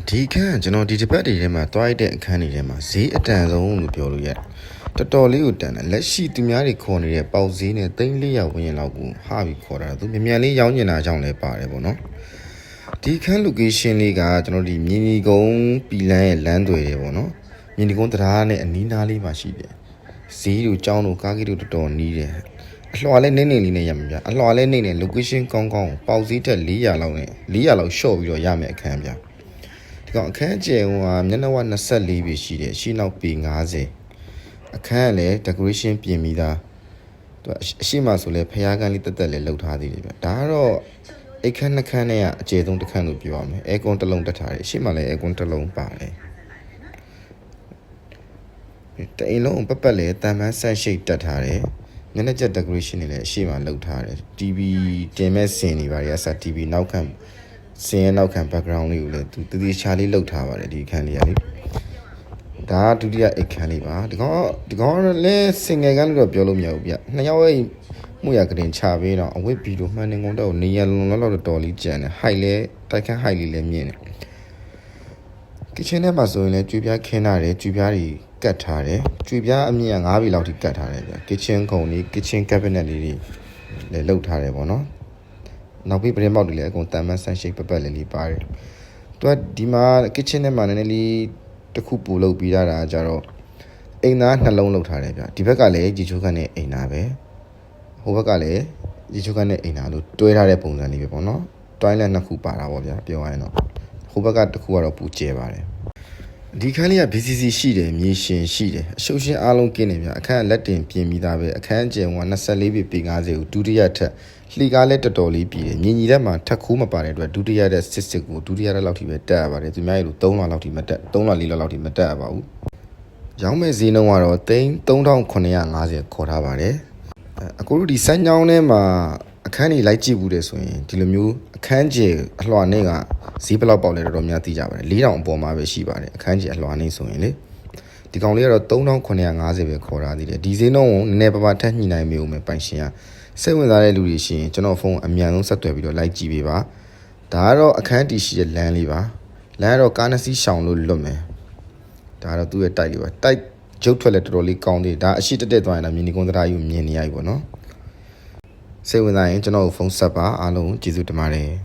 ဒီခန်းကျွန်တော်ဒီတစ်ပတ်တွေထဲမှာတွားရတဲ့အခန်းတွေထဲမှာဈေးအတန်ဆုံးလို့ပြောလို့ရတယ်တော်တော်လေးကိုတန်တယ်လက်ရှိသူများတွေခေါ်နေတဲ့ပေါက်ဈေးနဲ့300ဝန်းကျင်လောက်ကိုဟာပြီးခေါ်တာသူမြန်လေးရောင်းနေတာကြောင့်လည်းပါတယ်ပေါ့နော်ဒီခန်း location လေးကကျွန်တော်ဒီမြင်းကြီးကုန်းပြည်လန်းရဲ့လမ်းတွေတွေပေါ့နော်မြင်းကြီးကုန်းတရားနဲ့အနီးနားလေးမှာရှိတယ်ဈေးတို့ကျောင်းတို့ကားကြီးတို့တော်တော်နီးတယ်အလှော်လဲနေလေးနဲ့ရမှာဗျအလှော်လဲနေ location ကောင်းကောင်းပေါက်ဈေးတက်400လောက်နဲ့400လောက်ရှော့ပြီးတော့ရမယ်အခန်းဗျအခန်းကျယ်ဟိုဟာမျက်နှာဝ24ပေရှိတယ်ရှင်းနောက်ပေ90အခန်းကလည်း decoration ပြင်ပြီးသားသူအရှိမဆိုလဲဖျားကန်းလေးတက်တက်လေးလှုပ်ထားသေးတယ်ဗျဒါကတော့အိတ်ခန်းနှစ်ခန်းနဲ့ကအကျယ်ဆုံးတစ်ခန်းလို့ပြောရမယ်အဲကွန်တစ်လုံးတက်ထားတယ်ရှင်းမလဲအဲကွန်တစ်လုံးပါတယ်တအိမ်လုံးပတ်ပတ်လဲတန်ပန်းဆက်ရှိတ်တက်ထားတယ်မျက်နှာကျက် decoration တွေလည်းအရှိမလှုပ်ထားတယ် TV တင်မဲ့စင်တွေပါရအစား TV နောက်ခံစင်ရဲ့နောက်ခံ background လေးကိုလည်းသူတည်ချာလေးလှုပ်ထားပါတယ်ဒီအခန်းလေးကလေဒါကဒုတိယအခန်းလေးပါဒီကောင်လည်း single ကန်းလို့တော့ပြောလို့မရဘူးဗျနှစ်ယောက်ရဲ့မှုရကတင်ချပေးတော့အဝတ်ဘီလိုမှန်နေကုန်တော့နေရလုံးလောက်တော်လေးကြံတယ် height လဲတိုက်ခန်း height လေးလည်းမြင့်တယ် kitchen ထဲမှာဆိုရင်လည်းကျွေးပြားခင်းထားတယ်ကျွေးပြားတွေကတ်ထားတယ်ကျွေးပြားအမြင့်9ပေလောက်ထိကတ်ထားတယ်ဗျ kitchen ခုံလေး kitchen cabinet လေးတွေလည်းလှုပ်ထားတယ်ပေါ့နော်နောက်ပြီးပရင်ပေါက်တွေလည်းအကုန်တန်မန်းဆန်းရှိတ်ပတ်လေးပါတယ်သူကဒီမှာ kitchen ထဲမှာနည်းနည်းလေးတစ်ခုပူလုပ်ပြီးတာကြတော့အိမ်သားနှလုံးလုပ်ထားတယ်ဗျဒီဘက်ကလည်းជីချိုးခန့်နဲ့အိမ်သားပဲဟိုဘက်ကလည်းជីချိုးခန့်နဲ့အိမ်သားလို့တွဲထားတဲ့ပုံစံလေးပဲပေါ့နော် toilet နှစ်ခုပါတာပေါ့ဗျာပြောရရင်တော့ဟိုဘက်ကတစ်ခုကတော့ပူကျဲပါတယ်ဒီခန်းလေးက BCC ရှိတယ်မြေရှင်ရှိတယ်အရှုပ်ရှင်းအားလုံးကင်းနေဗျအခန်းလက်တင်ပြင်ပြီးသားပဲအခန်းကျယ်က24ပေ50ကိုဒုတိယထပ်လှီကားလည်းတော်တော်လေးပြည်တယ်မြင်ကြီးထဲမှာထက်ခိုးမပါတဲ့အတွက်ဒုတိယတဲ့စစ်ကိုဒုတိယတဲ့လောက်ထိပဲတက်ရပါတယ်သူများရေလို့3လလောက်ထိမတက်3လ4လလောက်ထိမတက်ရပါဘူးရောင်းမဲ့ဈေးနှုန်းကတော့3950ခေါ်ထားပါတယ်အခုတို့ဒီစမ်းချောင်းထဲမှာအခန်းကြီးလိုက်ကြည့်ဘူးတယ်ဆိုရင်ဒီလိုမျိုးအခန်းကျယ်အလှော်နေကဈေးဘယ်လောက်ပေါက်လဲတော်တော်များသိကြပါတယ်4000အပေါ်မှာပဲရှိပါတယ်အခန်းကျယ်အလှော်နေဆိုရင်လေဒီကောင်လေးကတော့3950ပဲခေါ်ထားသေးတယ်ဒီဈေးနှုန်းကိုနည်းနည်းပါးပါးထပ်ညှိနှိုင်းမျိုးမယ်ပိုင်ရှင်ကစိတ်ဝင်စားတဲ့လူတွေရှိရင်ကျွန်တော်ဖုန်းအမြန်ဆုံးဆက်သွယ်ပြီးတော့လိုက်ကြည့်ပေးပါဒါကတော့အခန်းတီရှိတဲ့လမ်းလေးပါလမ်းကတော့ကားနှစ်စီးရှောင်လို့လွတ်မယ်ဒါကတော့သူ့ရဲ့တိုက်လေးပါတိုက်ရုပ်ထွက်လဲတော်တော်လေးကောင်းသေးတယ်ဒါအရှိတက်သွားရင်တော့မြင်းဒီကုန်းတရားကြီးမြင်နေရပြီပေါ့နော်စိတ်ဝင်စားရင်ကျွန်တော်ဖုန်းဆက်ပါအားလုံးကျေးဇူးတင်ပါတယ်